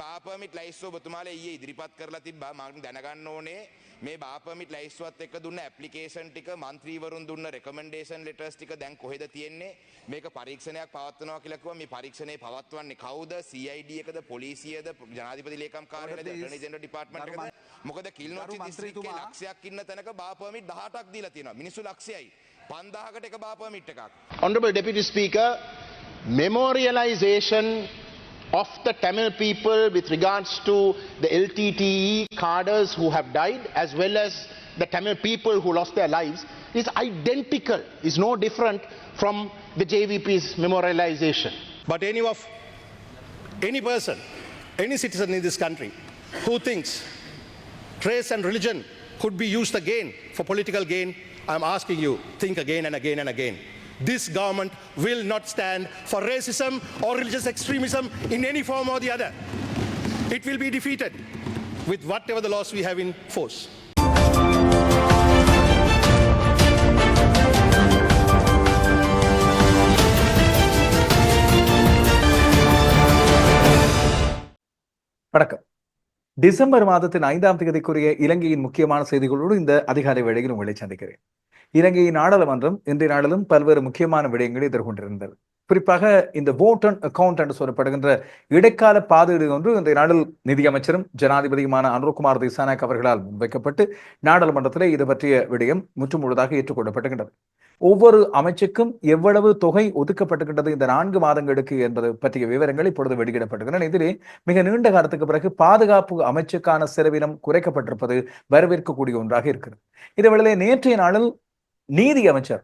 බාපර්මිට් ලයිස්තුව ඔබතුමාලා ඊයේ ඉදිරිපත් කරලා තිබ්බා. මම දැනගන්න ඕනේ මේ බාපර්මිට් ලයිස්තුවත් එක්ක දුන්න ඇප්ලිකේෂන් ටික മന്ത്രിවරුන් දුන්න රෙකමෙන්ඩේෂන් ලෙටර්ස් ටික දැන් කොහෙද තියෙන්නේ? මේක පරීක්ෂණයක් පවත්වනවා කියලා කිව්වා. මේ පරීක්ෂණේ පවත්වන්නේ කවුද? CID එකද, පොලිසියද, ජනාධිපති ලේකම් කාර්යාලයද, ඇටර්නි ජෙනරල් ඩිපාර්ට්මන්ට් එකද? මොකද කිල්නොච්චි දිස්ත්‍රික්කේ ලක්ෂයක් ඉන්න තැනක බාපර්මිට් 18ක් දීලා තියෙනවා. මිනිස්සු ලක්ෂයයි. 5000කට එක බාපර්මිට් එකක්. Honorable Deputy Speaker, memorialization of the Tamil people with regards to the LTTE cadres who have died as well as the Tamil people who lost their lives is identical, is no different from the JVP's memorialization. But any person, any citizen in this country who thinks race and religion could be used again for political gain, I'm asking you, think again and again and again. This government will not stand for racism or religious extremism in any form or the other. It will be defeated with whatever the laws we have in force. வணக்கம். December மாதத்தின் 5ஆம் தேதிக்குரிய இலங்கையின் முக்கியமான செய்திகளோடு இந்த அதிகாலை வேளையில் உங்களை சந்திக்கிறேன். இலங்கையின் நாடாளுமன்றம் இன்றைய நாளிலும் பல்வேறு முக்கியமான விடயங்களை எதிர்கொண்டிருந்தது. குறிப்பாக இந்த vote on account என்று சொல்லப்படுகின்ற இடைக்கால பாதீடு ஒன்று இன்றைய நாளில் நிதியமைச்சரும் ஜனாதிபதியுமான அனுரகுமார் திசாநாயக் அவர்களால் முன்வைக்கப்பட்டு நாடாளுமன்றத்திலே இது பற்றிய விடயம் முற்றுமுழுதாக ஏற்றுக்கொள்ளப்பட்டுகின்றது. ஒவ்வொரு அமைச்சுக்கும் எவ்வளவு தொகை ஒதுக்கப்பட்டுகின்றது இந்த 4 மாதங்களுக்கு என்பது பற்றிய விவரங்கள் இப்பொழுது வெளியிடப்பட்டுகின்றன. இதிலே மிக நீண்ட காலத்துக்கு பிறகு பாதுகாப்பு அமைச்சுக்கான செலவினம் குறைக்கப்பட்டிருப்பது வரவேற்கக்கூடிய ஒன்றாக இருக்கிறது. இதேவேளை நேற்றைய நாளில் நீதி அமைச்சர்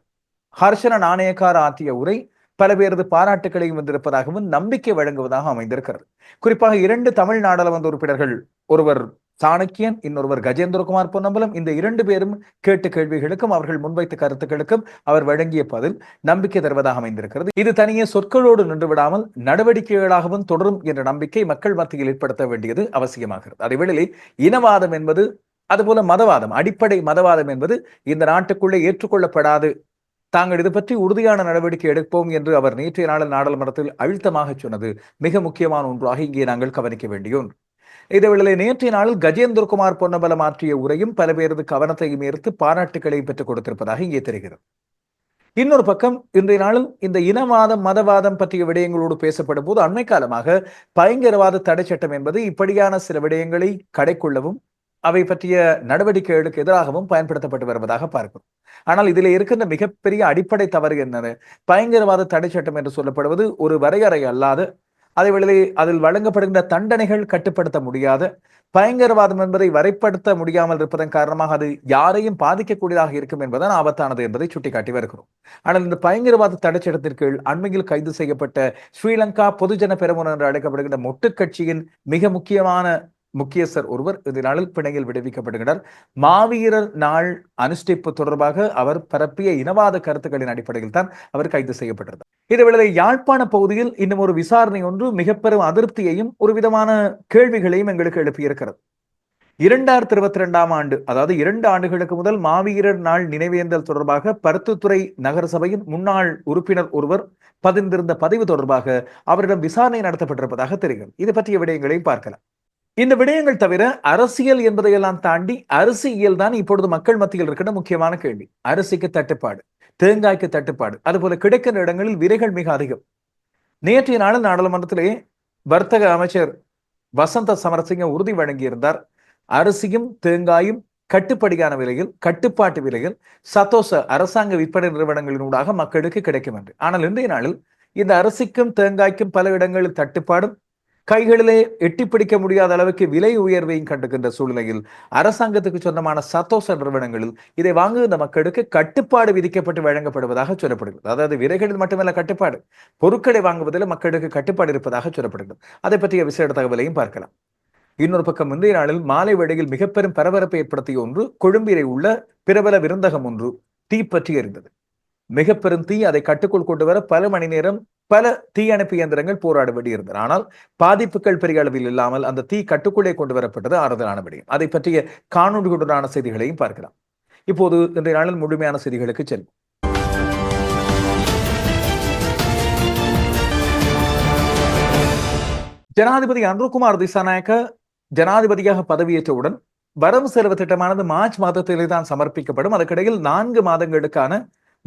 ஹர்ஷன நாணயக்கார ஆற்றிய உரை பல பேரது பாராட்டுகளையும் வந்திருப்பதாகவும் நம்பிக்கை வழங்குவதாக அமைந்திருக்கிறது. குறிப்பாக 2 தமிழ் நாடாளுமன்ற உறுப்பினர்கள், ஒருவர் சாணக்கியன், இன்னொருவர் கஜேந்திரகுமார் பொன்னம்பலம், இந்த 2 பேரும் கேட்ட கேள்விகளுக்கும் அவர்கள் முன்வைத்த கருத்துக்களுக்கும் அவர் வழங்கிய பதில் நம்பிக்கை தருவதாக அமைந்திருக்கிறது. இது தனியே சொற்களோடு நின்று விடாமல் நடவடிக்கைகளாகவும் தொடரும் என்ற நம்பிக்கை மக்கள் மத்தியில் ஏற்படுத்த வேண்டியது அவசியமாகிறது. அதேவேளை இனவாதம் என்பது அதுபோல மதவாதம், அடிப்படை மதவாதம் என்பது இந்த நாட்டுக்குள்ளே ஏற்றுக்கொள்ளப்படாது, தாங்கள் இது பற்றி உறுதியான நடவடிக்கை எடுப்போம் என்று அவர் நேற்றைய நாளில் நாடாளுமன்றத்தில் அழுத்தமாக சொன்னது மிக முக்கியமான ஒன்றாக இங்கே நாங்கள் கவனிக்க வேண்டிய ஒன்று. இதேவேளை நேற்றைய நாளில் கஜேந்திரகுமார் பொன்னம்பலம் ஆற்றிய உரையும் பல பேரது கவனத்தையும் ஈர்த்து பாராட்டுகளை பெற்றுக் கொடுத்திருப்பதாக இங்கே தெரிகிறது. இன்னொரு பக்கம் இன்றைய நாளில் இந்த இனவாதம் மதவாதம் பற்றிய விடயங்களோடு பேசப்படும் போது அண்மை காலமாக பயங்கரவாத தடை சட்டம் என்பது இப்படியான சில விடயங்களை கடைக்கொள்ளவும் அவை பற்றிய நடவடிக்கைகளுக்கு எதிராகவும் பயன்படுத்தப்பட்டு வருவதாக பார்க்கிறோம். ஆனால் இதில் இருக்கின்ற மிகப்பெரிய அடிப்படை தவறு என்னது? பயங்கரவாத தடை சட்டம் என்று சொல்லப்படுவது ஒரு வரையறை அல்லாத, அதேவேளை அதில் வழங்கப்படுகின்ற தண்டனைகள் கட்டுப்படுத்த முடியாத, பயங்கரவாதம் என்பதை வரைப்படுத்த முடியாமல் இருப்பதன் காரணமாக அது யாரையும் பாதிக்கக்கூடியதாக இருக்கும் என்பதுதான் ஆபத்தானது என்பதை சுட்டிக்காட்டி வருகிறோம். ஆனால் இந்த பயங்கரவாத தடை சட்டத்தின் கீழ் அண்மையில் கைது செய்யப்பட்ட ஸ்ரீலங்கா பொதுஜன பெரமுன என்று அழைக்கப்படுகின்ற மொட்டு கட்சியின் மிக முக்கியஸ்தர் ஒருவர் இந்த நாளில் பிணையில் விடுவிக்கப்படுகிறார். மாவீரர் நாள் அனுஷ்டிப்பு தொடர்பாக அவர் பரப்பிய இனவாத கருத்துக்களின் அடிப்படையில் தான் அவர் கைது செய்யப்பட்டிருந்தார். இதேவேளை யாழ்ப்பாண பகுதியில் இன்னும் ஒரு விசாரணை ஒன்று மிக பெரும் அதிருப்தியையும் ஒரு விதமான கேள்விகளையும் எங்களுக்கு எழுப்பியிருக்கிறது. 2022ஆம் ஆண்டு, அதாவது 2 ஆண்டுகளுக்கு முதல் மாவீரர் நாள் நினைவேந்தல் தொடர்பாக பருத்தித்துறை நகர சபையின் முன்னாள் உறுப்பினர் ஒருவர் பதிந்திருந்த பதிவு தொடர்பாக அவரிடம் விசாரணை நடத்தப்பட்டிருப்பதாக தெரிகிறது. இது பற்றிய விடயங்களையும் பார்க்கலாம். இந்த விடயங்கள் தவிர அரசியல் என்பதையெல்லாம் தாண்டி அரசியல் தான் இப்பொழுது மக்கள் மத்தியில் இருக்கிற முக்கியமான கேள்வி. அரிசிக்கு தட்டுப்பாடு, தேங்காய்க்கு தட்டுப்பாடு, அதுபோல கிடைக்கின்ற இடங்களில் விலைகள் மிக அதிகம். நேற்றைய நாளில் நாடாளுமன்றத்திலே வர்த்தக அமைச்சர் வசந்த சமரசிங்க உறுதி வழங்கியிருந்தார். அரிசியும் தேங்காயும் கட்டுப்படியான விலையில், கட்டுப்பாட்டு விலையில் சதோச அரசாங்க விற்பனை நிறுவனங்களினூடாக மக்களுக்கு கிடைக்கும் என்று. ஆனால் இன்றைய நாளில் இந்த அரிசிக்கும் தேங்காய்க்கும் பல இடங்களில் தட்டுப்பாடும், கைகளிலே எட்டி பிடிக்க முடியாத அளவுக்கு விலை உயர்வையும் கண்டுகின்ற சூழ்நிலையில் அரசாங்கத்துக்கு சொந்தமான சதோச நிறுவனங்களில் இதை வாங்குகின்ற மக்களுக்கு கட்டுப்பாடு விதிக்கப்பட்டு வழங்கப்படுவதாக சொல்லப்படுகிறது. அதாவது விலைகளில் மட்டுமல்ல கட்டுப்பாடு, பொருட்களை வாங்குவதில் மக்களுக்கு கட்டுப்பாடு இருப்பதாக சொல்லப்படுகிறது. அதை பற்றிய விசேட தகவலையும் பார்க்கலாம். இன்னொரு பக்கம் இன்றைய நாளில் மாலை வேளையில் மிக பெரும் பரபரப்பை ஏற்படுத்திய ஒன்று, கொழும்பிலே உள்ள பிரபல விருந்தகம் ஒன்று தீப்பற்றி எரிந்தது. மிக பெரும் தீ, அதை கட்டுக்குள் கொண்டு வர பல மணி நேரம் பல தீயணைப்பு இயந்திரங்கள் போராட வேண்டியிருந்தன. ஆனால் பாதிப்புகள் பெரிய அளவில் இல்லாமல் அந்த தீ கட்டுக்குள்ளே கொண்டு வரப்பட்டது ஆறுதலான விடயம். அதை பற்றிய காணொலிகளுடனான செய்திகளையும் பார்க்கலாம். இப்போது இன்றைய நாளில் முழுமையான செய்திகளுக்கு செல்வோம். ஜனாதிபதி அன்ருகுமார் திசாநாயக்க ஜனாதிபதியாக பதவியேற்றவுடன் வரவு செலவு திட்டமானது மார்ச் மாதத்திலே தான் சமர்ப்பிக்கப்படும். அதற்கிடையில் 4 மாதங்களுக்கான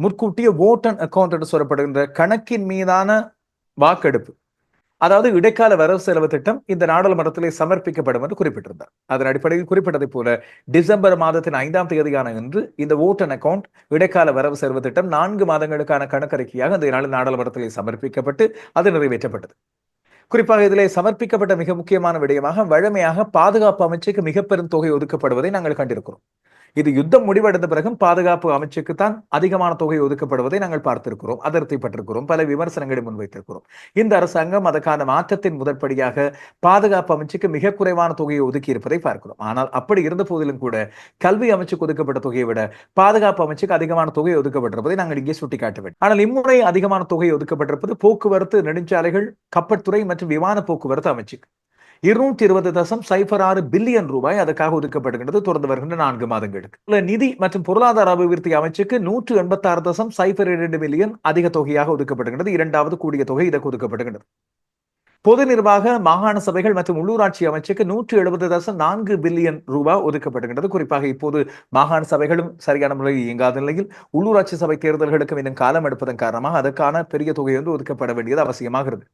முற்கூட்டிய ஓட் அண்ட் அக்கவுண்ட் என்று சொல்லப்படுகின்ற கணக்கின் மீதான வாக்கெடுப்பு, அதாவது இடைக்கால வரவு செலவு திட்டம் இந்த நாடாளுமன்றத்திலே சமர்ப்பிக்கப்படும் என்று குறிப்பிட்டிருந்தார். அதன் அடிப்படையில் குறிப்பிட்டதை போல டிசம்பர் மாதத்தின் 5ஆம் தேதியான இன்று இந்த ஓட் அண்ட் அக்கவுண்ட் இடைக்கால வரவு செலவு திட்டம் 4 மாதங்களுக்கான கணக்கறிக்கையாக இந்த நாள் நாடாளுமன்றத்திலே சமர்ப்பிக்கப்பட்டு அது நிறைவேற்றப்பட்டது. குறிப்பாக இதிலே சமர்ப்பிக்கப்பட்ட மிக முக்கியமான விடயமாக வழமையாக பாதுகாப்பு அமைச்சுக்கு மிக பெரும் தொகை ஒதுக்கப்படுவதை நாங்கள் கண்டிருக்கிறோம். இது யுத்தம் முடிவடைந்த பிறகும் பாதுகாப்பு அமைச்சுக்கு தான் அதிகமான தொகை ஒதுக்கப்படுவதை நாங்கள் பார்த்திருக்கிறோம், அதிருப்திப்பட்டிருக்கிறோம், பல விமர்சனங்களை முன்வைத்திருக்கிறோம். இந்த அரசாங்கம் அதற்கான மாற்றத்தின் முதற்படியாக பாதுகாப்பு அமைச்சுக்கு மிக குறைவான தொகையை ஒதுக்கி இருப்பதை பார்க்கிறோம். ஆனால் அப்படி இருந்த போதிலும் கூட கல்வி அமைச்சுக்கு ஒதுக்கப்பட்ட தொகையை விட பாதுகாப்பு அமைச்சுக்கு அதிகமான தொகை ஒதுக்கப்பட்டிருப்பதை நாங்கள் இங்கே சுட்டிக்காட்ட வேண்டும். ஆனால் இம்முறை அதிகமான தொகை ஒதுக்கப்பட்டிருப்பது போக்குவரத்து, நெடுஞ்சாலைகள், கப்பற்துறை மற்றும் விமான போக்குவரத்து அமைச்சுக்கு 220.06 பில்லியன் ரூபாய் அதற்காக ஒதுக்கப்படுகின்றது தொடர்ந்து வருகின்ற 4 மாதங்களுக்கு. நிதி மற்றும் பொருளாதார அபிவிருத்தி அமைச்சுக்கு 186.02 மில்லியன் அதிக தொகையாக ஒதுக்கப்படுகின்றது. 2வது கூடிய தொகை இதற்கு ஒதுக்கப்படுகின்றது. பொது நிர்வாக, மாகாண சபைகள் மற்றும் உள்ளூராட்சி அமைச்சுக்கு 170.4 பில்லியன் ரூபாய் ஒதுக்கப்படுகின்றது. குறிப்பாக இப்போது மாகாண சபைகளும் சரியான முறையில் இயங்காத நிலையில் உள்ளூராட்சி சபை தேர்தல்களுக்கும் இன்னும் காலம் எடுப்பதன் காரணமாக அதற்கான பெரிய தொகை ஒதுக்கப்பட வேண்டியது அவசியமாகிறது.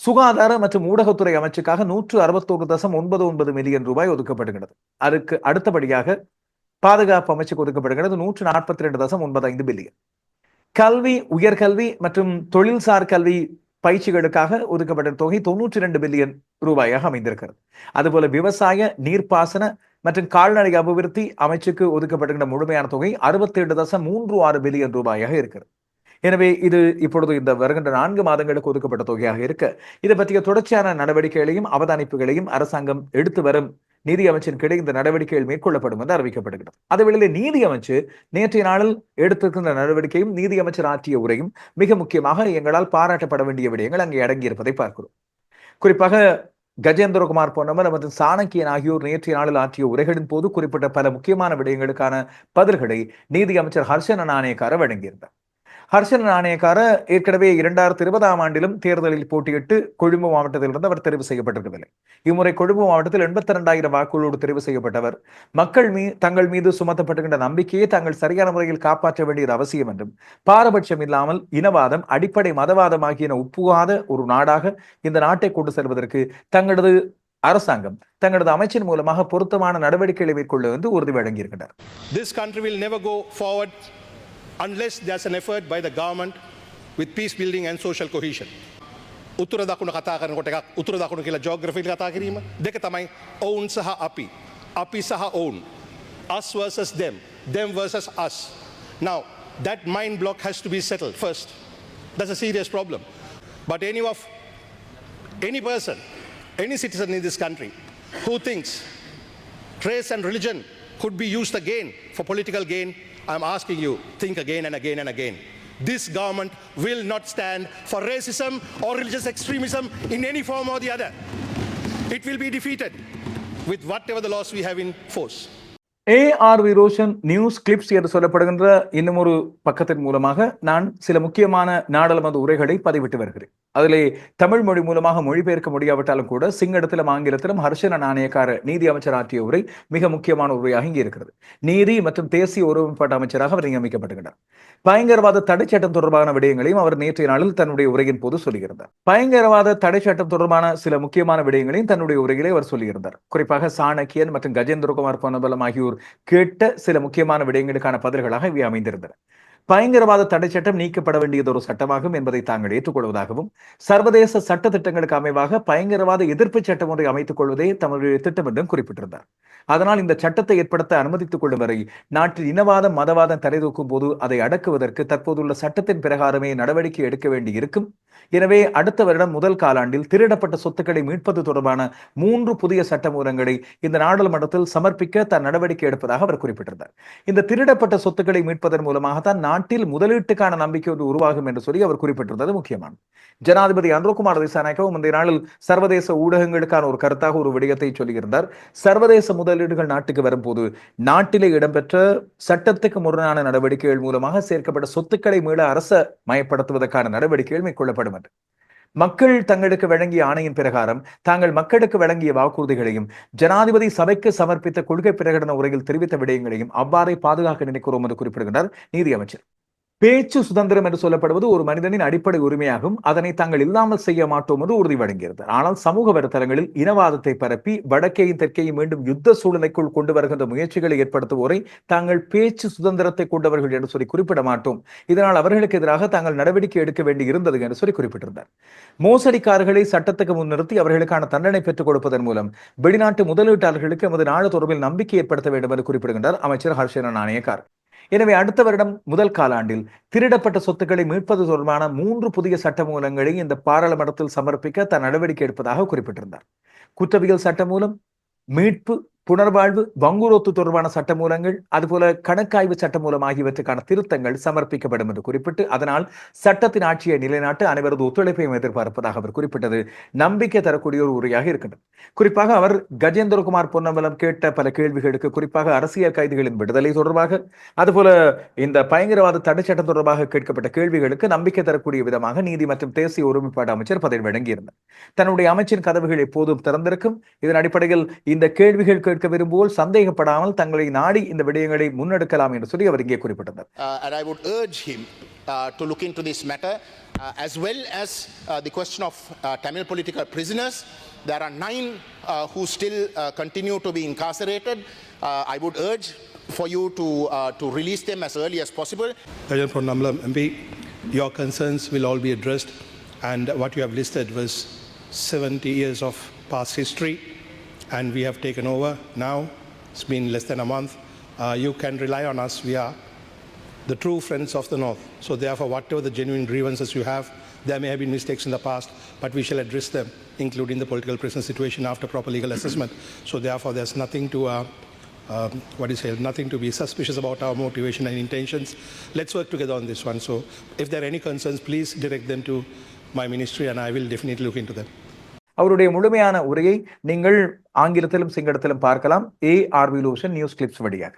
சுகாதார மற்றும் ஊடகத்துறை அமைச்சுக்காக 161.99 மில்லியன் ரூபாய் ஒதுக்கப்படுகிறது. அதுக்கு அடுத்தபடியாக பாதுகாப்பு அமைச்சுக்கு ஒதுக்கப்படுகிறது 142.95 பில்லியன். கல்வி, உயர்கல்வி மற்றும் தொழில்சார் கல்வி பயிற்சிகளுக்காக ஒதுக்கப்பட்ட தொகை 92 பில்லியன் ரூபாயாக அமைந்திருக்கிறது. அதுபோல விவசாய, நீர்ப்பாசன மற்றும் கால்நடை அபிவிருத்தி அமைச்சுக்கு ஒதுக்கப்படுகின்ற முழுமையான தொகை 67.36 பில்லியன் ரூபாயாக இருக்கிறது. எனவே இது இப்பொழுது இந்த வருகின்ற 4 மாதங்களுக்கு ஒதுக்கப்பட்ட தொகையாக இருக்க இதை பற்றிய தொடர்ச்சியான நடவடிக்கைகளையும் அவதானிப்புகளையும் அரசாங்கம் எடுத்து வரும் நீதி அமைச்சின் கிடை இந்த நடவடிக்கைகள் மேற்கொள்ளப்படும் என்று அறிவிக்கப்படுகிறது. அதேவேளை நீதி அமைச்சு நேற்றைய நாளில் எடுத்திருக்கின்ற நடவடிக்கையும் நீதி அமைச்சர் ஆற்றிய உரையும் மிக முக்கியமாக எங்களால் பாராட்டப்பட வேண்டிய விடயங்கள் அங்கே அடங்கியிருப்பதை பார்க்கிறோம். குறிப்பாக கஜேந்திரகுமார் பொன்னமன் மற்றும் சாணக்கியன் ஆகியோர் நேற்றைய நாளில் ஆற்றிய உரைகளின் போது குறிப்பிட்ட பல முக்கியமான விடயங்களுக்கான பதில்களை நீதி அமைச்சர் ஹர்ஷன நாணயக்கார வழங்கியிருந்தார். ஹர்ஷன நாணயக்கார ஏற்கனவே 2020ஆம் ஆண்டிலும் தேர்தலில் போட்டியிட்டு கொழும்பு மாவட்டத்திலிருந்து அவர் தெரிவு செய்யப்பட்டிருக்கவில்லை. இம்முறை கொழும்பு மாவட்டத்தில் 82,000 வாக்குகளோடு தெரிவு செய்யப்பட்டவர் மக்கள் தங்கள் மீது சுமத்தப்பட்டுகின்ற நம்பிக்கையை தாங்கள் சரியான முறையில் காப்பாற்ற வேண்டியது அவசியம் என்றும், பாரபட்சம் இல்லாமல் இனவாதம், அடிப்படை மதவாதம் ஆகியன உப்புகாத ஒரு நாடாக இந்த நாட்டை கொண்டு செல்வதற்கு தங்களது அரசாங்கம் தங்களது அமைச்சின் மூலமாக பொருத்தமான நடவடிக்கைகளை மேற்கொள்ள என்று உறுதி வழங்கியிருக்கிறார். This country will never go forward unless there's an effort by the government with peace building and social cohesion. උතුර දකුණ කතා කරනකොට එකක් උතුර දකුණ කියලා ජියෝග්‍රැෆිකලි කතා කිරීම, දෙක තමයි ඔවුන් සහ අපි, අපි සහ ඔවුන්, us versus them versus us. Now that mind block has to be settled first. That's a serious problem. But any person, any citizen in this country who thinks race and religion could be used again for political gain, I'm asking you, think again and again and again. This government will not stand for racism or religious extremism in any form or the other. It will be defeated with whatever the laws we have in force. AR Virotion news clips என்று சொல்லப்படுகின்ற இன்னும் ஒரு பக்கத்தின் மூலமாக நான் சில முக்கியமான நாடாளுமன்ற உரைகளை பதிவிட்டு வருகிறேன். அதிலே தமிழ் மொழி மூலமாக மொழிபெயர்க்க முடியாவிட்டாலும் கூட சிங்களத்திலும் ஆங்கிலத்திலும் ஹர்ஷன நாணயக்கார நீதி அமைச்சர் ஆற்றிய உரை மிக முக்கியமான உரையாக இங்கே இருக்கிறது. நீதி மற்றும் தேசிய ஒருமைப்பாட்டு அமைச்சராக அவர் நியமிக்கப்படுகிறார். பயங்கரவாத தடை சட்டம் தொடர்பான விடயங்களையும் அவர் நேற்றைய நாளில் தன்னுடைய உரையின் போது சொல்லியிருந்தார். பயங்கரவாத தடை சட்டம் தொடர்பான சில முக்கியமான விடயங்களையும் தன்னுடைய உரையிலே அவர் சொல்லியிருந்தார். குறிப்பாக சாணக்கியன் மற்றும் கஜேந்திரகுமார் பொன்னம்பலம் ஆகியோர் கேட்ட சில முக்கியமான விடயங்களுக்கான பதில்களாக இவை அமைந்திருந்தன. பயங்கரவாத தடை சட்டம் நீக்கப்பட வேண்டியது ஒரு சட்டமாகும் என்பதை தாங்கள் ஏற்றுக்கொள்வதாகவும், சர்வதேச சட்ட திட்டங்களுக்கு அமைவாக பயங்கரவாத எதிர்ப்பு சட்டம் ஒன்றை அமைத்துக் கொள்வதே தமது திட்டம் என்றும் குறிப்பிட்டிருந்தார். அதனால் இந்த சட்டத்தை ஏற்படுத்த அனுமதித்துக் கொள்ளும் வரை நாட்டில் இனவாதம், மதவாதம் தலைதூக்கும் போது அதை அடக்குவதற்கு தற்போதுள்ள சட்டத்தின் பிரகாரமே நடவடிக்கை எடுக்க வேண்டி இருக்கும். எனவே அடுத்த வருடம் முதல் காலாண்டில் திருடப்பட்ட சொத்துக்களை மீட்பது தொடர்பான 3 புதிய சட்டமூலங்களை இந்த நாடாளுமன்றத்தில் சமர்ப்பிக்க தான் நடவடிக்கை எடுப்பதாக அவர் குறிப்பிட்டிருந்தார். இந்த திருடப்பட்ட சொத்துக்களை மீட்பதன் மூலமாகத்தான் நாட்டில் முதலீட்டுக்கான நம்பிக்கை ஒன்று உருவாகும் என்று சொல்லி அவர் குறிப்பிட்டிருந்தது முக்கியமானது. ஜனாதிபதி அன்ருகுமார் திசாநாயக்கவும் இந்த நாளில் சர்வதேச ஊடகங்களுக்கான ஒரு கருத்தாக ஒரு விடயத்தை சொல்லியிருந்தார். சர்வதேச முதலீடுகள் நாட்டுக்கு வரும்போது நாட்டிலே இடம்பெற்ற சட்டத்துக்கு முரணான நடவடிக்கைகள் மூலமாக சேர்க்கப்பட்ட சொத்துக்களை மீள அரச மயப்படுத்துவதற்கான நடவடிக்கைகள் மேற்கொள்ளப்படும் என்று. மக்கள் தங்களுக்கு வழங்கிய ஆணையின் பிரகாரம் தாங்கள் மக்களுக்கு வழங்கிய வாக்குறுதிகளையும் ஜனாதிபதி சபைக்கு சமர்ப்பித்த கொள்கை பிரகடன உரையில் தெரிவித்த விடயங்களையும் அவ்வாறே பாதுகாக்க நினைக்கிறோம் என்று குறிப்பிடுகிறார் நீதியமைச்சர். பேச்சு சுதந்திரம் என்று சொல்லப்படுவது ஒரு மனிதனின் அடிப்படை உரிமையாகும். அதனை தாங்கள் இல்லாமல் செய்ய மாட்டோம் என்று உறுதி வழங்கியிருந்தார். ஆனால் சமூக வலைத்தளங்களில் இனவாதத்தை பரப்பி வடக்கையும் தெற்கையும் மீண்டும் யுத்த சூழ்நிலைக்குள் கொண்டு வருகின்ற முயற்சிகளை ஏற்படுத்துவோரை தாங்கள் பேச்சு சுதந்திரத்தை கொண்டவர்கள் என்று சொல்லி குறிப்பிட மாட்டோம். இதனால் அவர்களுக்கு எதிராக தாங்கள் நடவடிக்கை எடுக்க வேண்டி இருந்தது என்று சொல்லி குறிப்பிட்டிருந்தார். மோசடிக்காரர்களை சட்டத்துக்கு முன்னிறுத்தி அவர்களுக்கான தண்டனை பெற்றுக் கொடுப்பதன் மூலம் வெளிநாட்டு முதலீட்டாளர்களுக்கு எமது நாடு தொடர்பில் நம்பிக்கை ஏற்படுத்த வேண்டும் என்று குறிப்பிடுகின்றார் அமைச்சர் ஹர்ஷன நாணயக்கார். எனவே அடுத்த வருடம் முதல் காலாண்டில் திருடப்பட்ட சொத்துக்களை மீட்பது தொடர்பான 3 புதிய சட்டமூலங்களை இந்த பாராளுமன்றத்தில் சமர்ப்பிக்க தான் நடவடிக்கை எடுப்பதாக குறிப்பிட்டிருந்தார். குற்றவியல் சட்டமூலம், மீட்பு, புனர்வாழ்வு, வங்குரோத்து தொடர்பான சட்டமூலங்கள், அதுபோல கணக்காய்வு சட்டமூலம் ஆகியவற்றுக்கான திருத்தங்கள் சமர்ப்பிக்கப்படும் என்று குறிப்பிட்டு அதனால் சட்டத்தின் ஆட்சியை நிலைநாட்ட அனைவரது ஒத்துழைப்பையும் எதிர்பார்ப்பதாக அவர் குறிப்பிட்டது நம்பிக்கை தரக்கூடிய ஒரு உரையாக இருக்கின்றது. குறிப்பாக அவர் கஜேந்திரகுமார் பொன்னம்பலம் கேட்ட பல கேள்விகளுக்கு, குறிப்பாக அரசியல் கைதிகளின் விடுதலை தொடர்பாக, அதுபோல இந்த பயங்கரவாத தடை சட்டம் தொடர்பாக கேட்கப்பட்ட கேள்விகளுக்கு நம்பிக்கை தரக்கூடிய விதமாக நீதி மற்றும் தேசிய ஒருமைப்பாடு அமைச்சர் பதவி வழங்கியிருந்தார். தன்னுடைய அமைச்சின் கதவுகள் எப்போதும் திறந்திருக்கும். இதன் அடிப்படையில் இந்த கேள்விகள் கேட்க விரும்புவோர் சந்தேகப்படாமல் தங்களை நாடி இந்த விடயங்களை முன்னெடுக்கலாம் என்று சொல்லி அவர் இங்கே குறிப்பிட்டார். And I would urge him to look into this matter as well as the question of Tamil political prisoners. There are 9 who still continue to be incarcerated. I would urge for you to release them as early as possible. Gajan Ponnambalam MP, your concerns will all be addressed, and what you have listed was 70 years of past history, and we have taken over now. It's been less than a month. You can rely on us. We are the true friends of the North. So therefore, whatever the genuine grievances you have, there may have been mistakes in the past, but we shall address them, including the political prisoner situation after proper legal assessment. So therefore, there's nothing to nothing to be suspicious about our motivation and intentions. Let's work together on this one. So if there are any concerns, please direct them to my ministry, and I will definitely look into them. அவருடைய முழுமையான உரையை நீங்கள் ஆங்கிலத்திலும் சிங்களத்திலும் பார்க்கலாம் ARV lotion news clips வழியாக.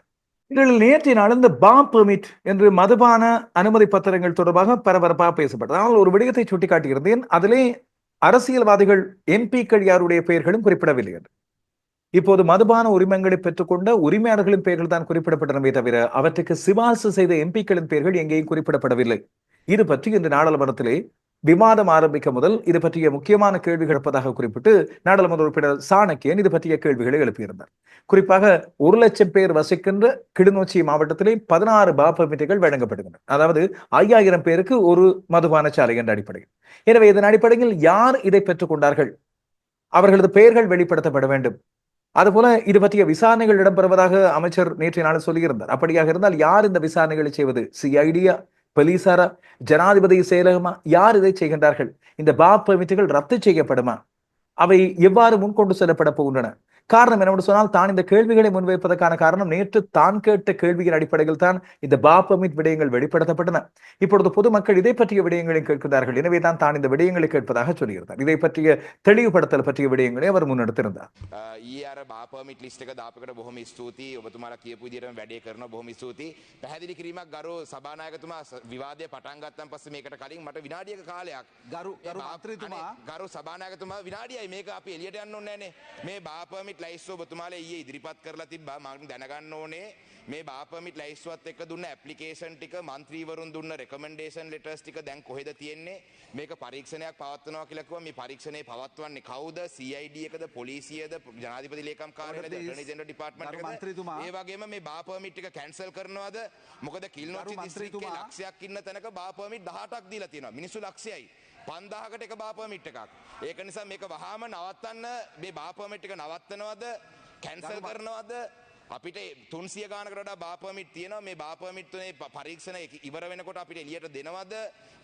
இதில் நேற்றைய நாள் இந்த பெர்மிட் என்று மதுபான அனுமதி பத்திரங்கள் தொடர்பாக பரபரப்பாக பேசப்பட்டது. ஆனால் ஒரு விடயத்தை சுட்டிக்காட்டியிருந்தேன். அதிலே அரசியல்வாதிகள் எம்பிக்கள் யாருடைய பெயர்களும் குறிப்பிடவில்லை. இப்போது மதுபான உரிமங்களை பெற்றுக்கொண்ட உரிமையாளர்களின் பெயர்கள் தான் குறிப்பிடப்பட்டனவே தவிர அவற்றுக்கு சிபார்சு செய்த எம்பிக்களின் பெயர்கள் எங்கேயும் குறிப்பிடப்படவில்லை. இது பற்றி இன்று நாடாளுமன்றத்திலே விவாதம் ஆரம்பிக்க முதல் இது பற்றிய முக்கியமான கேள்விகள் இருப்பதாக குறிப்பிட்டு நாடாளுமன்ற உறுப்பினர் சாணக்கியன் இது பற்றிய கேள்விகளை எழுப்பியிருந்தார். குறிப்பாக 1 லட்சம் பேர் வசிக்கின்ற கிளிநொச்சி மாவட்டத்திலே 16 பெர்மிட்டுகள் வழங்கப்படுகின்றன. அதாவது 5000 பேருக்கு ஒரு மதுபான சாலை என்ற அடிப்படையில். எனவே இதன் அடிப்படையில் யார் இதை பெற்றுக் கொண்டார்கள், அவர்களது பெயர்கள் வெளிப்படுத்தப்பட வேண்டும். அதுபோல இது பற்றிய விசாரணைகள் இடம்பெறுவதாக அமைச்சர் நேற்றைய நாள் சொல்லியிருந்தார். அப்படியாக இருந்தால் யார் இந்த விசாரணைகளை செய்வது? CID-யா, போலீசாரா, ஜனாதிபதி செயலகமா? யார் இதை செய்கின்றார்கள்? இந்த பெர்மிட்டுகள் ரத்து செய்யப்படுமா? அவை எவ்வாறு முன்கொண்டு செல்லப்பட போகின்றன? காரணம் என்னவென்று சொன்னால், தான் இந்த கேள்விகளை முன்வைப்பதற்கான காரணம் நேற்று தான் கேட்ட கேள்வியின் அடிப்படையில் தான் இந்த பெர்மிட் விடயங்கள் வெளிப்படுத்தப்பட்டன. இப்பொழுது பொதுமக்கள் இதை பற்றிய விடயங்களை கேட்கிறார்கள். எனவே தான் இந்த விடயங்களை கேட்பதாக சொல்லியிருந்தார். இதை பற்றிய தெளிவுபடுத்தல் பற்றிய விடயங்களை அவர் முன்னெடுத்திருந்தார். ඊයර බාපර්මිට් ලිස්ට් එක දාපකට බොහොම ස්තුතියි. ඔබතුමාලා කියපු විදිහටම වැඩේ කරනවා. බොහොම ස්තුතියි. පැහැදිලි කිරීමක් ගරු සභානායකතුමා විවාදය පටන් ගත්තන් පස්සේ මේකට කලින් මට විනාඩියක කාලයක් ගරු සභානායකතුමා විනාඩියයි මේක අපි එළියට යන්න ඕනේ නැනේ. මේ බාපර්මිට් ලයිස්ට් ඔබතුමාලා ඊයේ ඉදිරිපත් කරලා තිබ්බා. මම දැනගන්න ඕනේ මේ බාපර්මිට් ලයිස්ට්වත් එක්ක දුන්න ඇප්ලිකේෂන් ටික මන්ත්‍රීවරුන් දුන්න රෙකමෙන්ඩේෂන් ලෙටර්ස් ටික දැන් කොහෙද තියෙන්නේ? මේක පරීක්ෂණයක් පවත්වනවා කියලා කිව්වා. මේ පරීක්ෂණේ පවත්වන්නේ කවුද? CID එකද, පොලිසියද, ජනාධිපති ලේකම් කාර්යාලයද, ඇටර්නි ජෙනරල් ඩිපාර්ට්මන්ට් එකද? ඒ වගේම මේ බාපර්මිට් එක කැන්සල් කරනවද? මොකද කිල්නොච්චි දිස්ත්‍රික්කේ ලක්ෂයක් ඉන්න තැනක බාපර්මිට් 18ක් දීලා තියෙනවා. මිනිස්සු ලක්ෂයයි. 5000කට එක බාපර්මිට් එකක්. ඒක නිසා මේක වහාම නවත්තන්න. මේ බාපර්මිට් එක නවත්තනවද? කැන්සල් කරනවද? අපිට 300 ගානකට වඩා බාපර්මිට් තියෙනවා. මේ බාපර්මිට් තුනේ පරීක්ෂණ ඉවර වෙනකොට අපිට එළියට දෙනවද?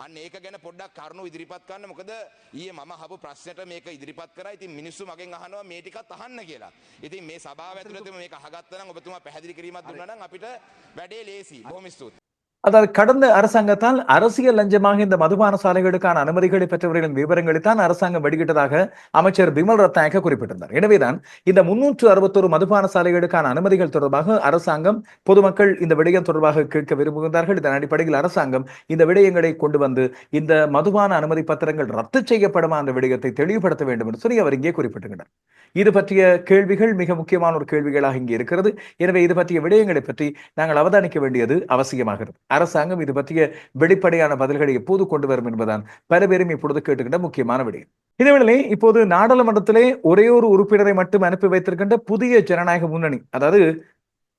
අන්න ඒක ගැන පොඩ්ඩක් කරුණු ඉදිරිපත් කරන්න. මොකද ඊයේ මම අහපු ප්‍රශ්නෙට මේක ඉදිරිපත් කරා. ඉතින් මිනිස්සු මගෙන් අහනවා මේ ටිකත් අහන්න කියලා. ඉතින් මේ සභාව ඇතුළතම මේක අහගත්තා නම් ඔබතුමා පැහැදිලි කිරීමක් දුන්නා නම් අපිට වැඩේ ලේසි. බොහොම ස්තුතියි. அதாவது கடந்த அரசாங்கத்தால் அரசியல் லஞ்சமாக இந்த மதுபான சாலைகளுக்கான அனுமதிகளை பெற்றவர்களின் விவரங்களை தான் அரசாங்கம் வெளியிட்டதாக அமைச்சர் பிமல் ரத்நாயக்க குறிப்பிட்டிருந்தார். எனவேதான் இந்த 361 மதுபான சாலைகளுக்கான அனுமதிகள் தொடர்பாக அரசாங்கம் பொதுமக்கள் இந்த விடயம் தொடர்பாக கேட்க விரும்புகின்றார்கள். இதன் அடிப்படையில் அரசாங்கம் இந்த விடயங்களை கொண்டு வந்து இந்த மதுபான அனுமதி பத்திரங்கள் ரத்து செய்யப்படுமா அந்த விடயத்தை தெளிவுபடுத்த வேண்டும் என்று சொல்லி அவர் இங்கே குறிப்பிட்டிருக்கிறார். இது பற்றிய கேள்விகள் மிக முக்கியமான ஒரு கேள்விகளாக இங்கே இருக்கிறது. எனவே இது பற்றிய விடயங்களை பற்றி நாங்கள் அவதானிக்க வேண்டியது அவசியமாகிறது. அரசாங்கம் இது பற்றிய வெளிப்படையான பதில்களை எப்போது கொண்டு வரும் என்பதுதான் பல பேரும் இப்பொழுது கேட்டுக்கின்ற முக்கியமான விடயம். இதேவேளை இப்போது நாடாளுமன்றத்திலே ஒரே ஒரு உறுப்பினரை மட்டும் அனுப்பி வைத்திருக்கின்ற புதிய ஜனநாயக முன்னணி, அதாவது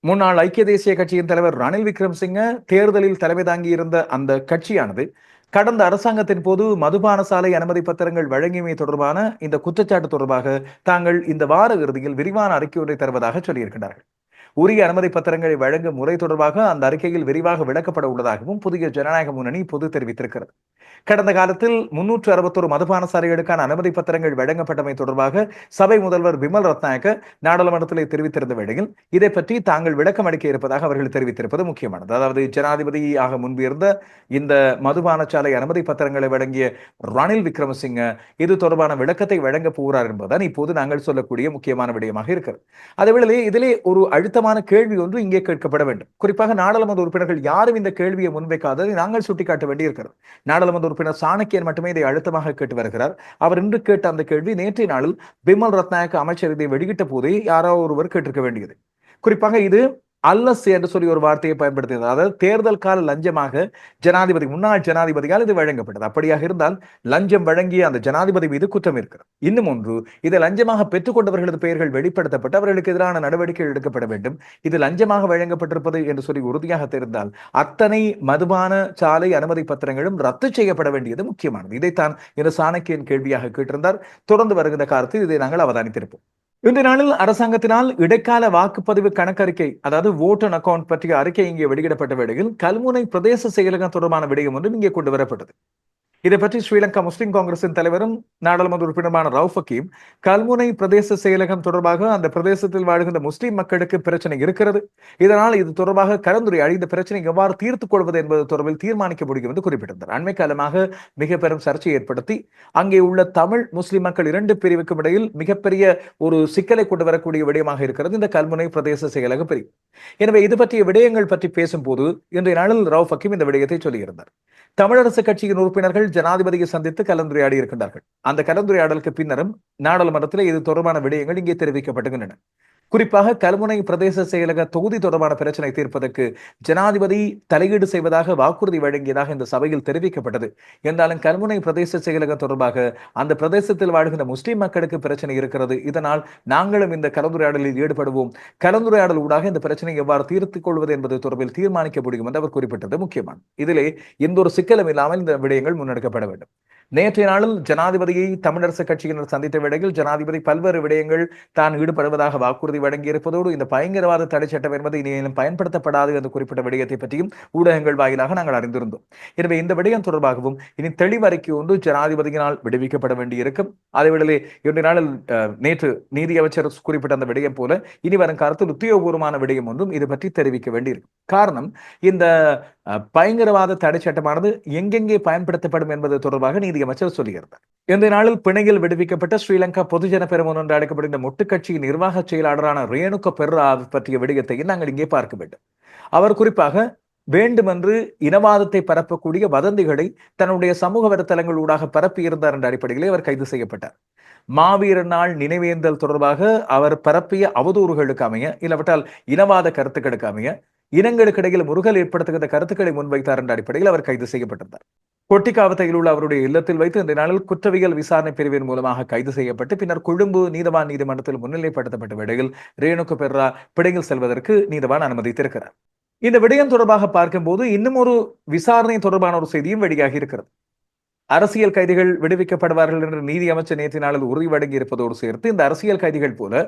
முன்னாள் ஐக்கிய தேசிய கட்சியின் தலைவர் ரணில் விக்ரமசிங்க தேர்தலில் தலைமை தாங்கியிருந்த அந்த கட்சியானது கடந்த அரசாங்கத்தின் போது மதுபான சாலை அனுமதி பத்திரங்கள் வழங்கியமை தொடர்பான இந்த குற்றச்சாட்டு தொடர்பாக தாங்கள் இந்த வார இறுதியில் விரிவான அறிக்கை ஒன்றை தருவதாக சொல்லியிருக்கிறார்கள். உரிய அனுமதி பத்திரங்களை வழங்கும் முறை தொடர்பாக அந்த அறிக்கையில் விரிவாக விளக்கப்பட உள்ளதாகவும் புதிய ஜனநாயக முன்னணி பொது தெரிவித்திருக்கிறது. கடந்த காலத்தில் 361 மதுபான சாலைகளுக்கான அனுமதி பத்திரங்கள் வழங்கப்பட்டமை தொடர்பாக சபை முதல்வர் பிமல் ரத்நாயக்க நாடாளுமன்றத்தில் தெரிவித்திருந்த வேளையில் இதை பற்றி தாங்கள் விளக்கம் அளிக்க இருப்பதாக அவர்கள் தெரிவித்திருப்பது முக்கியமானது. அதாவது ஜனாதிபதியாக முன்பு இருந்த இந்த மதுபான சாலை அனுமதி பத்திரங்களை வழங்கிய ரணில் விக்ரமசிங்க இது தொடர்பான விளக்கத்தை வழங்க போகிறார் என்பதுதான் இப்போது நாங்கள் சொல்லக்கூடிய முக்கியமான விடயமாக இருக்கிறது. அதேவேளை இதிலே ஒரு அழுத்தமான கேள்வி ஒன்று இங்கே கேட்கப்பட வேண்டும். குறிப்பாக நாடாளுமன்ற உறுப்பினர்கள் யாரும் இந்த கேள்வியை முன்வைக்காததை நாங்கள் சுட்டிக்காட்ட வேண்டியிருக்கிறது. நாடாளுமன்ற உறுப்பினர் சாணக்கியன் மட்டுமே இதை அழுத்தமாக கேட்டு வருகிறார். அவர் இன்று கேட்ட அந்த கேள்வி நேற்றைய நாளில் பிமல் ரத்நாயக்க அமைச்சர் இதை வெளியிட்ட போதே யாரோ ஒருவர் கேட்டிருக்க வேண்டியது. குறிப்பாக இது அல்லஸ் என்று சொல்லி ஒரு வார்த்தையை பயன்படுத்தியது. அதாவது தேர்தல் கால லஞ்சமாக முன்னாள் ஜனாதிபதியால் இது வழங்கப்பட்டது. அப்படியாக இருந்தால் லஞ்சம் வழங்கிய அந்த ஜனாதிபதி மீது குற்றம் இருக்கிறது. இன்னும் ஒன்று, இதை லஞ்சமாக பெற்றுக் கொண்டவர்களது பெயர்கள் வெளிப்படுத்தப்பட்டு அவர்களுக்கு எதிரான நடவடிக்கைகள் எடுக்கப்பட வேண்டும். இது லஞ்சமாக வழங்கப்பட்டிருப்பது என்று சொல்லி உறுதியாக தெரிந்தால் அத்தனை மதுபான சாலை அனுமதி பத்திரங்களும் ரத்து செய்யப்பட வேண்டியது முக்கியமானது. இதைத்தான் இந்த சாணக்கியன் கேள்வியாக கேட்டிருந்தார். தொடர்ந்து வருகின்ற காலத்தில் இதை நாங்கள் அவதானித்திருப்போம். இன்றைய நாளில் அரசாங்கத்தினால் இடைக்கால வாக்குப்பதிவு கணக்கறிக்கை, அதாவது ஓட் அண்ட் அக்கவுண்ட் பற்றிய அறிக்கை இங்கே வெளியிடப்பட்ட வேளையில் கல்முனை பிரதேச செயலகம் தொடர்பான விடயம் ஒன்றும் இங்கே கொண்டு வரப்பட்டது. இதை பற்றி ஸ்ரீலங்கா முஸ்லிம் காங்கிரசின் தலைவரும் நாடாளுமன்ற உறுப்பினருமான ரவுஃப் ஹக்கீம் கல்முனை பிரதேச செயலகம் தொடர்பாக அந்த பிரதேசத்தில் வாழ்கின்ற முஸ்லிம் மக்களுக்கு பிரச்சனை இருக்கிறது, இதனால் இது தொடர்பாக கலந்துரையாடி இந்த பிரச்சனை எவ்வாறு தீர்த்துக் கொள்வது என்பது தொடர்பில் தீர்மானிக்க முடியும் என்று குறிப்பிட்டிருந்தார். அண்மை காலமாக மிக பெரும் சர்ச்சையை ஏற்படுத்தி அங்கே உள்ள தமிழ் முஸ்லிம் மக்கள் இரண்டு பிரிவுக்கும் இடையில் மிகப்பெரிய ஒரு சிக்கலை கொண்டு வரக்கூடிய விடயமாக இருக்கிறது இந்த கல்முனை பிரதேச செயலக பிரிவு. எனவே இது பற்றிய விடயங்கள் பற்றி பேசும்போது இன்றைய நாளில் ரவுஃப் ஹக்கீம் இந்த விடயத்தை சொல்லியிருந்தார். தமிழரசு கட்சியின் உறுப்பினர்கள் ஜனாதிபதியை சந்தித்து கலந்துரையாடி இருக்கின்றார்கள். அந்த கலந்துரையாடலுக்கு பின்னரும் நாடாளுமன்றத்தில் இது தொடர்பான விடயங்கள் இங்கே தெரிவிக்கப்படுகின்றன. குறிப்பாக கல்முனை பிரதேச செயலக தொகுதி தொடர்பான பிரச்சனை தீர்ப்பதற்கு ஜனாதிபதி தலையீடு செய்வதாக வாக்குறுதி வழங்கியதாக இந்த சபையில் தெரிவிக்கப்பட்டது. என்றாலும் கல்முனை பிரதேச செயலகம் தொடர்பாக அந்த பிரதேசத்தில் வாழ்கின்ற முஸ்லிம் மக்களுக்கு பிரச்சனை இருக்கிறது, இதனால் நாங்களும் இந்த கலந்துரையாடலில் ஈடுபடுவோம், கலந்துரையாடல் ஊடாக இந்த பிரச்சனை எவ்வாறு தீர்த்துக் கொள்வது என்பது தொடர்பில் தீர்மானிக்க முடியும் என்று அவர் குறிப்பிட்டது முக்கியமான. இதிலே எந்த ஒரு சிக்கலும் இல்லாமல் இந்த விடயங்கள் முன்னெடுக்கப்பட வேண்டும். நேற்றைய நாளில் ஜனாதிபதியை தமிழரசு கட்சியினர் சந்தித்த வேளையில் ஜனாதிபதி பல்வேறு விடயங்கள் தான் ஈடுபடுவதாக வாக்குறுதி வழங்கியிருப்பதோடு இந்த பயங்கரவாத தடை சட்டம் என்பது இனியும் பயன்படுத்தப்படாது என்று குறிப்பிட்ட விடயத்தை பற்றியும் ஊடகங்கள் வாயிலாக நாங்கள் அறிந்திருந்தோம். எனவே இந்த விடயம் தொடர்பாகவும் இனி தெளிவறிக்கை ஒன்று ஜனாதிபதியினால் விடுவிக்கப்பட வேண்டியிருக்கும். அதேவேளை இன்றைய நாளில் நேற்று நீதி அமைச்சர் குறிப்பிட்ட அந்த விடயம் போல இனி வரும் காலத்தில் உத்தியோகபூர்வமான விடயம் ஒன்றும் இது பற்றி தெரிவிக்க வேண்டியிருக்கும். காரணம், இந்த பயங்கரவாத தடை சட்டமானது எங்கெங்கே பயன்படுத்தப்படும் என்பது தொடர்பாக நீதியமைச்சர் சொல்லியிருந்தார். இந்த நாளில் பிணையில் விடுவிக்கப்பட்ட ஸ்ரீலங்கா பொதுஜன பெரமுன என்று அழைக்கப்படுகின்ற முட்டுக்கட்சியின் நிர்வாக செயலாளரான ரேணுகா பெர்ரா பற்றிய விடயத்தையும் நாங்கள் இங்கே பார்க்க வேண்டும். அவர் குறிப்பாக வேண்டுமென்று இனவாதத்தை பரப்பக்கூடிய வதந்திகளை தன்னுடைய சமூக வலைத்தளங்கள் ஊடாக பரப்பியிருந்தார் என்ற அடிப்படையிலே அவர் கைது செய்யப்பட்டார். மாவீரர் நாள் நினைவேந்தல் தொடர்பாக அவர் பரப்பிய அவதூறுகளுக்கு அமைய, இல்லாவிட்டால் இனவாத கருத்துக்களுக்கு அமைய, இனங்களுக்கு இடையில் முருகல் ஏற்படுத்துகின்ற கருத்துக்களை முன்வைத்தார் என்ற அடிப்படையில் அவர் கைது செய்யப்பட்டிருந்தார். கொட்டிக்காவத்தையில் உள்ள அவருடைய இல்லத்தில் வைத்து இந்த நாளில் குற்றவியல் விசாரணை பிரிவின் மூலமாக கைது செய்யப்பட்டு பின்னர் கொழும்பு நீதவான் நீதிமன்றத்தில் முன்னிலைப்படுத்தப்பட்ட வேளையில் ரேணுகா பெர்ரா பிணையில் செல்வதற்கு நீதவான் அனுமதித்திருக்கிறார். இந்த விடயம் தொடர்பாக பார்க்கும்போது இன்னும் ஒரு விசாரணை தொடர்பான ஒரு செய்தியும் வெளியாகி இருக்கிறது. அரசியல் கைதிகள் விடுவிக்கப்படுவார்கள் என்று நீதி அமைச்சர் நேற்று நாளில் உறுதி வழங்கி இருப்பதோடு சேர்த்து இந்த அரசியல் கைதிகள் போல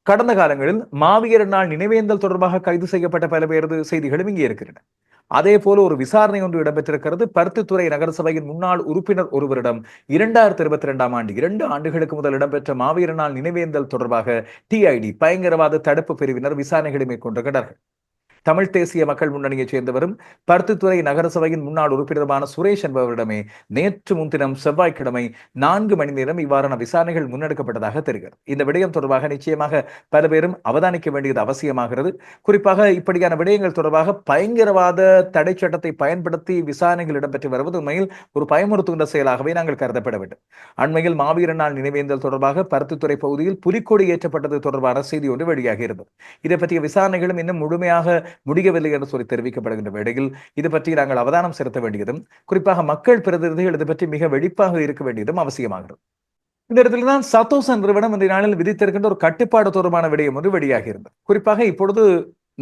கடந்த காலங்களில் மாவீரர் நாள் நினைவேந்தல் தொடர்பாக கைது செய்யப்பட்ட பல பேரது செய்திகளும் இங்கே இருக்கின்றன. அதே போல ஒரு விசாரணை ஒன்று இடம்பெற்றிருக்கிறது. பருத்தித்துறை நகரசபையின் முன்னாள் உறுப்பினர் ஒருவரிடம் 2022ஆம் ஆண்டு 2 ஆண்டுகளுக்கு முதல் இடம்பெற்ற மாவீரர் நாள் நினைவேந்தல் தொடர்பாக TID பயங்கரவாத தடுப்பு பிரிவினர் விசாரணைகளை மேற்கொண்டிருக்கிறார்கள். தமிழ் தேசிய மக்கள் முன்னணியைச் சேர்ந்தவரும் பருத்தித்துறை நகரசபையின் முன்னாள் உறுப்பினருமான சுரேஷ் என்பவரிடமே நேற்று முன்தினம் செவ்வாய்க்கிழமை 4 மணி நேரம் இவ்வாறான விசாரணைகள் முன்னெடுக்கப்பட்டதாக தெரிகிறது. இந்த விடயம் தொடர்பாக நிச்சயமாக பல பேரும் அவதானிக்க வேண்டியது அவசியமாகிறது. குறிப்பாக இப்படியான விடயங்கள் தொடர்பாக பயங்கரவாத தடை சட்டத்தை பயன்படுத்தி விசாரணைகள் இடம்பெற்று வருவது உண்மையில் ஒரு பயமுறுத்துகின்ற செயலாகவே நாங்கள் கருதப்பட வேண்டும். அண்மையில் மாவீரர் நாள் நினைவேந்தல் தொடர்பாக பருத்தித்துறை பகுதியில் புலிக்கொடி ஏற்றப்பட்டது தொடர்பான செய்தி ஒன்று வெளியாகி இருந்தது. இதை பற்றிய விசாரணைகளும் இன்னும் முழுமையாக முடியவில்லை என்று சொல்லி தெரிவிக்கப்படுகின்ற வேளையில் இது பற்றி நாங்கள் அவதானம் செலுத்த வேண்டியதும் குறிப்பாக மக்கள் பிரதிநிதிகள் இது பற்றி மிக வெடிப்பாக இருக்க வேண்டியதும் அவசியமாகிறது. இந்த இடத்துல தான் சத்தோச நிறுவனம் இந்த நாளில் விதித்திருக்கின்ற ஒரு கட்டுப்பாடு தொடர்பான விடயம் ஒன்று வெளியாகி இருந்தது. குறிப்பாக இப்பொழுது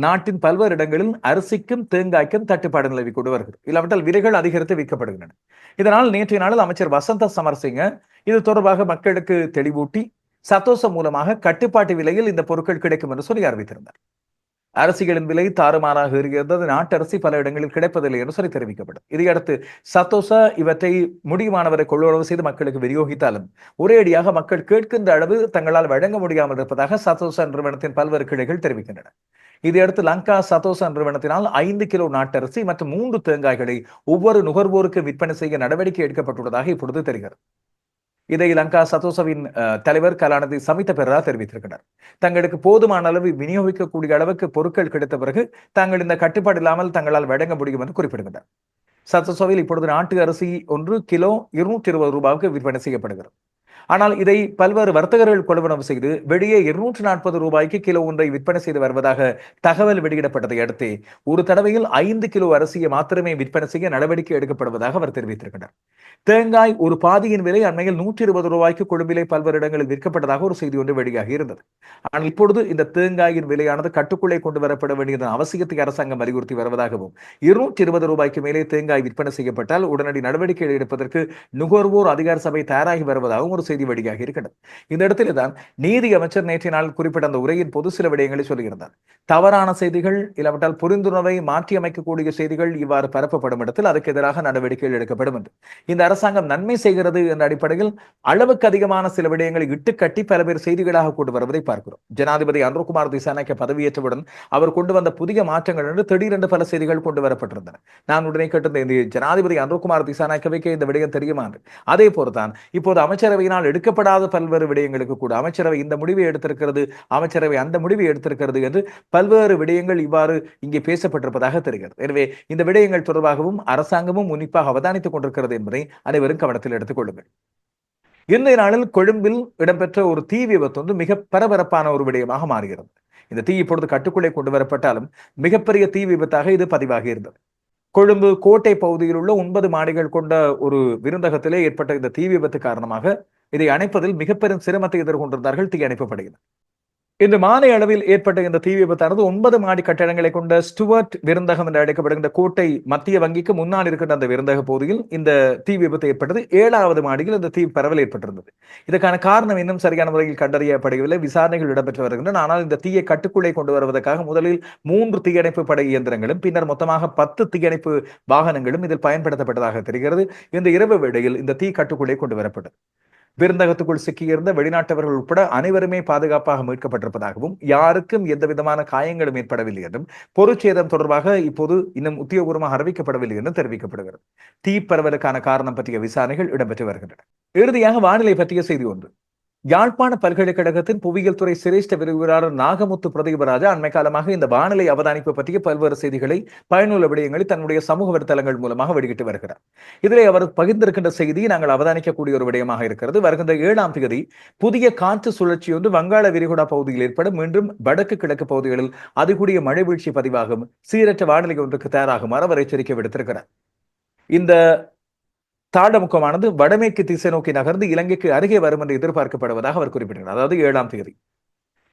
நாட்டின் பல்வேறு இடங்களில் அரிசிக்கும் தேங்காய்க்கும் தட்டுப்பாடு நிலவி கொண்டு வருகிறது. இல்லாவிட்டால் விலைகள் அதிகரித்து விற்கப்படுகின்றன. இதனால் நேற்றைய நாளில் அமைச்சர் வசந்த சமரசிங்க இது தொடர்பாக மக்களுக்கு தெளிவூட்டி சத்தோச மூலமாக கட்டுப்பாட்டு விலையில் இந்த பொருட்கள் கிடைக்கும் என்று சொல்லி அறிவித்திருந்தார். அரசிகளின் விலை தாறுமாறாக இருக்கிறது, நாட்டரசி பல இடங்களில் கிடைப்பதில்லை என்று சொல்லி தெரிவிக்கப்படும். இதையடுத்து சத்தோசா இவற்றை முடியுமானவரை கொள்வனவு செய்து மக்களுக்கு விநியோகித்தாலும் ஒரேடியாக மக்கள் கேட்கின்ற அளவு தங்களால் வழங்க முடியாமல் இருப்பதாக சத்தோசா நிறுவனத்தின் பல்வேறு கிளைகள் தெரிவிக்கின்றன. இதையடுத்து லங்கா சத்தோசா நிறுவனத்தினால் 5 கிலோ நாட்டரசி மற்றும் 3 தேங்காய்களை ஒவ்வொரு நுகர்வோருக்கு விற்பனை செய்ய நடவடிக்கை எடுக்கப்பட்டுள்ளதாக இப்பொழுது தெரிகிறது. இதை லங்கா சத்தோசவின் தலைவர் கலாநிதி சமித்த பெரரா தெரிவித்திருக்கிறார். தங்களுக்கு போதுமான அளவு விநியோகிக்கக்கூடிய அளவுக்கு பொருட்கள் கிடைத்த பிறகு தாங்கள் இந்த கட்டுப்பாடு இல்லாமல் தங்களால் வழங்க முடியும் என்று குறிப்பிடுகின்றனர். சத்தோசவில் இப்பொழுது நாட்டு அரிசி 1 கிலோ 220 ரூபாய்க்கு விற்பனை செய்யப்படுகிறது. ஆனால் இதை பல்வேறு வர்த்தகர்கள் கொள்வனவு செய்து வெளியே 240 ரூபாய்க்கு கிலோ ஒன்றை விற்பனை செய்து வருவதாக தகவல் வெளியிடப்பட்டதை அடுத்து ஒரு தடவையில் 5 கிலோ அரிசியை மாத்திரமே விற்பனை செய்ய நடவடிக்கை எடுக்கப்படுவதாக அவர் தெரிவித்திருக்கிறார். தேங்காய் ஒரு பாதியின் விலை அண்மையில் 120 ரூபாய்க்கு கொழும்பிலே பல்வேறு இடங்களில் விற்கப்பட்டதாக ஒரு செய்தி ஒன்று வெளியாகி இருந்தது. ஆனால் இப்பொழுது இந்த தேங்காயின் விலையானது கட்டுக்குள்ளே கொண்டு வரப்பட வேண்டியதன் அவசியத்தை அரசாங்கம் வலியுறுத்தி வருவதாகவும் 220 ரூபாய்க்கு மேலே தேங்காய் விற்பனை செய்யப்பட்டால் உடனடி நடவடிக்கைகள் எடுப்பதற்கு நுகர்வோர் அதிகார சபை தயாராகி வருவதாகவும் ஒரு செய்தி வெளியாகி இருக்கிறது. இந்த இடத்திலே தான் நீதி அமைச்சர் நேற்றைய நாள் குறிப்பிட்ட அந்த உரையின் பொது சில விடயங்களை சொல்லியிருந்தார். தவறான செய்திகள் இல்லாவிட்டால் புரிந்துணர்வை மாற்றி அமைக்கக்கூடிய செய்திகள் இவ்வாறு பரப்பப்படும் இடத்தில் அதுக்கு எதிராக நடவடிக்கைகள் எடுக்கப்படும் என்று இந்த அரசாங்கம் நன்மை செய்கிறது என்ற அடிப்படையில் அளவுக்கு அதிகமான சில விடயங்களை இட்டுக்கட்டி பல பேர் செய்திகளாக கொண்டு வருவதை பார்க்கிறோம். ஜனாதிபதி அனுர்குமார் திசாநாயக்க பதவியேற்றவுடன் அவர் கொண்டு வந்த புதிய மாற்றங்கள் என்று திடீரென்று பல செய்திகள் கொண்டு வரப்பட்டிருந்தன. நான் உடனே கேட்டிருந்த இந்த ஜனாதிபதி அனுர்குமார் திசாநாயக்கவைக்கு இந்த விடயம் தெரியுமா? அதே போலதான் இப்போது அமைச்சரவையினால் எடுக்கப்படாத பல்வேறு விடயங்களுக்கு கூட அமைச்சரவை இந்த முடிவை எடுத்திருக்கிறது, அமைச்சரவை அந்த முடிவை எடுத்திருக்கிறது என்று பல்வேறு விடயங்கள் இவ்வாறு இங்கே பேசப்பட்டிருப்பதாக தெரிகிறது. எனவே இந்த விடயங்கள் தொடர்பாகவும் அரசாங்கமும் உன்னிப்பாக அவதானித்துக் கொண்டிருக்கிறது என்பதை அனைவரும் கவனத்தில் எடுத்துக் கொள்ளுங்கள். இன்றைய நாளில் கொழும்பில் இடம்பெற்ற ஒரு தீ விபத்து வந்து மிக பரபரப்பான ஒரு விடயமாக மாறுகிறது. இந்த தீ இப்பொழுது கட்டுக்குள்ளே கொண்டு வரப்பட்டாலும் மிகப்பெரிய தீ விபத்தாக இது பதிவாகி இருந்தது. கொழும்பு கோட்டை பகுதியில் உள்ள 9 மாடிகள் கொண்ட ஒரு விருந்தகத்திலே ஏற்பட்ட இந்த தீ விபத்து காரணமாக இதை அணைப்பதில் மிகப்பெரும் சிரமத்தை எதிர்கொண்டிருந்தார்கள் தீயணைப்பு படையினர். இன்று மாலை அளவில் ஏற்பட்ட இந்த தீ விபத்தானது 9 மாடி கட்டடங்களை கொண்ட ஸ்டுவர்ட் விருந்தகம் என்று அழைக்கப்படுகின்ற கோட்டை மத்திய வங்கிக்கு முன்னால் இருக்கின்ற அந்த விருந்தக பகுதியில் இந்த தீ விபத்து ஏற்பட்டது. 7வது மாடியில் இந்த தீ பரவல் ஏற்பட்டிருந்தது. இதற்கான காரணம் இன்னும் சரியான முறையில் கண்டறியப்படவில்லை. விசாரணைகள் இடம்பெற்று வருகின்றன. ஆனால் இந்த தீயை கட்டுக்குள்ளே கொண்டு வருவதற்காக முதலில் 3 தீயணைப்பு படை இயந்திரங்களும் பின்னர் மொத்தமாக 10 தீயணைப்பு வாகனங்களும் இதில் பயன்படுத்தப்பட்டதாக தெரிகிறது. இந்த இரவு வேளையில் இந்த தீ கட்டுக்குள்ளே கொண்டு வரப்பட்டது. விருந்தகத்துக்குள் சிக்கியிருந்த வெளிநாட்டவர்கள் உட்பட அனைவருமே பாதுகாப்பாக மீட்கப்பட்டிருப்பதாகவும் யாருக்கும் எந்த விதமான காயங்களும் ஏற்படவில்லை என்றும் பொருட்சேதம் தொடர்பாக இப்போது இன்னும் உத்தியோகபூர்வமாக அறிவிக்கப்படவில்லை என்றும் தெரிவிக்கப்படுகிறது. தீ பரவலுக்கான காரணம் பற்றிய விசாரணைகள் இடம்பெற்று வருகின்றன. இறுதியாக வானிலை பற்றிய செய்தி ஒன்று. யாழ்ப்பாண பல்கலைக்கழகத்தின் புவியியல் துறை சிரேஷ்ட விரிவுரையாளர் நாகமுத்து பிரதீபராஜா அண்மை காலமாக இந்த வானிலை அவதானிப்பு பற்றிய பல்வேறு செய்திகளை பயனுள்ள விடயங்களை தன்னுடைய சமூக வலைத்தளங்கள் மூலமாக வெளியிட்டு வருகிறார். இதிலே அவர் பகிர்ந்திருக்கின்ற செய்தியை நாங்கள் அவதானிக்கக்கூடிய ஒரு விடயமாக இருக்கிறது. வருகின்ற 7ஆம் தேதி புதிய காற்று சுழற்சி ஒன்று வங்காள விரிகுடா பகுதியில் ஏற்படும். மீண்டும் வடக்கு கிழக்கு பகுதிகளில் அதிகூடிய மழை வீழ்ச்சி பதிவாகும். சீரற்ற வானிலை ஒன்றுக்கு தயாராகுமாறு அவர் எச்சரிக்கை விடுத்திருக்கிறார். இந்த தாழமுக்கமானது வடமேற்கு திசை நோக்கி நகர்ந்து இலங்கைக்கு அருகே வரும் என்று எதிர்பார்க்கப்படுவதாக அவர் குறிப்பிட்டார். அதாவது 7ஆம் தேதி.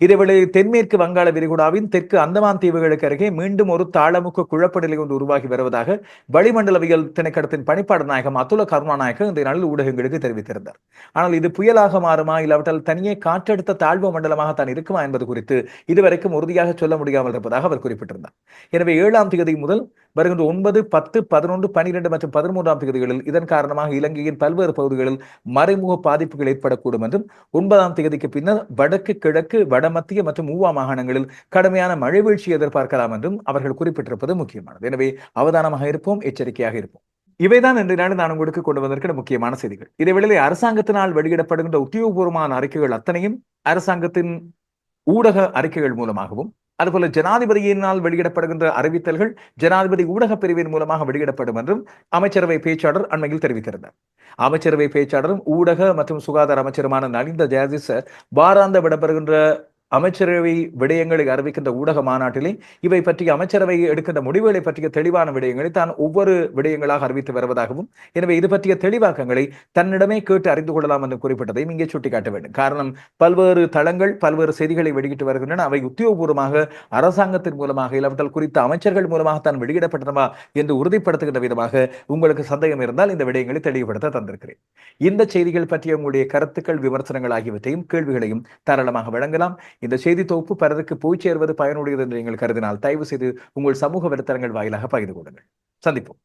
இதேவேளை தென்மேற்கு வங்காள விரிகுடாவின் தெற்கு அந்தமான் தீவுகளுக்கு அருகே மீண்டும் ஒரு தாழமுக்க குழப்ப நிலை ஒன்று உருவாகி வருவதாக வளிமண்டலவியல் திணைக்களத்தின் பணிப்பாளர் நாயகம் அதுல கருணாநாயக்க இந்த நாளில் ஊடகங்களுக்கு தெரிவித்திருந்தார். ஆனால் இது புயலாக மாறுமா இல்லாவிட்டால் தனியே காற்றழுத்த தாழ்வு மண்டலமாக தான் இருக்குமா என்பது குறித்து இதுவரைக்கும் உறுதியாக சொல்ல முடியாமல் இருப்பதாக அவர் குறிப்பிட்டிருந்தார். எனவே 7ஆம் தேதி முதல் வருகின்ற 9, 10, 11, 12 மற்றும் 13ஆம் தேதிகளில் இதன் காரணமாக இலங்கையின் பல்வேறு பகுதிகளில் மறைமுக பாதிப்புகள் ஏற்படக்கூடும் என்றும் 9ஆம் தேதிக்கு பின்னர் வடக்கு, கிழக்கு, வடமத்திய மற்றும் ஊவா மாகாணங்களில் கடுமையான மழை வீழ்ச்சி எதிர்பார்க்கலாம் என்றும் அவர்கள் குறிப்பிட்டிருப்பது முக்கியமானது. எனவே அவதானமாக இருப்போம், எச்சரிக்கையாக இருப்போம். இவைதான் இன்றைய நாள் நான் உங்களுக்கு கொண்டு வந்திருக்கிற முக்கியமான செய்திகள். இதேவேளை அரசாங்கத்தினால் வெளியிடப்படுகின்ற உத்தியோகபூர்வமான அறிக்கைகள் அத்தனையும் அரசாங்கத்தின் ஊடக அறிக்கைகள் மூலமாகவும், அதுபோல ஜனாதிபதியினால் வெளியிடப்படுகின்ற அறிவித்தல்கள் ஜனாதிபதி ஊடக பிரிவின் மூலமாக வெளியிடப்படும் என்றும் அமைச்சரவை பேச்சாளர் அண்மையில் தெரிவித்திருந்தார். அமைச்சரவை பேச்சாளரும் ஊடக மற்றும் சுகாதார அமைச்சருமான நலிந்த ஜெயதிச வாராந்த விடப்பெறுகின்ற அமைச்சரவை விடயங்களை அறிவிக்கின்ற ஊடக மாநாட்டிலே இவை பற்றி அமைச்சரவை எடுக்கின்ற முடிவுகளை பற்றிய தெளிவான விடயங்களை தான் ஒவ்வொரு விடயங்களாக அறிவித்து வருவதாகவும், எனவே இது பற்றிய தெளிவாக்கங்களை தன்னிடமே கேட்டு அறிந்து கொள்ளலாம் என்று குறிப்பிட்டதையும் இங்கே சுட்டிக்காட்ட வேண்டும். காரணம், பல்வேறு தளங்கள் பல்வேறு செய்திகளை வெளியிட்டு வருகின்றன. அவை உத்தியோகபூர்வமாக அரசாங்கத்தின் மூலமாக இல்லாவிட்டால் குறித்த அமைச்சர்கள் மூலமாக தான் வெளியிடப்பட்டனவா என்று உறுதிப்படுத்துகின்ற விதமாக உங்களுக்கு சந்தேகம் இருந்தால் இந்த விடயங்களை தெளிவுபடுத்த தந்திருக்கிறேன். இந்த செய்திகள் பற்றிய உங்களுடைய கருத்துக்கள், விமர்சனங்கள் ஆகியவற்றையும் கேள்விகளையும் தாராளமாக வழங்கலாம். இந்த செய்தி தொகுப்பு பலருக்கு போய் சேர்வது பயனுடையது என்று நீங்கள் கருதினால் தயவு செய்து உங்கள் சமூக வலைத்தளங்கள் வாயிலாக பகிர்ந்து கொள்ளுங்கள். சந்திப்போம்.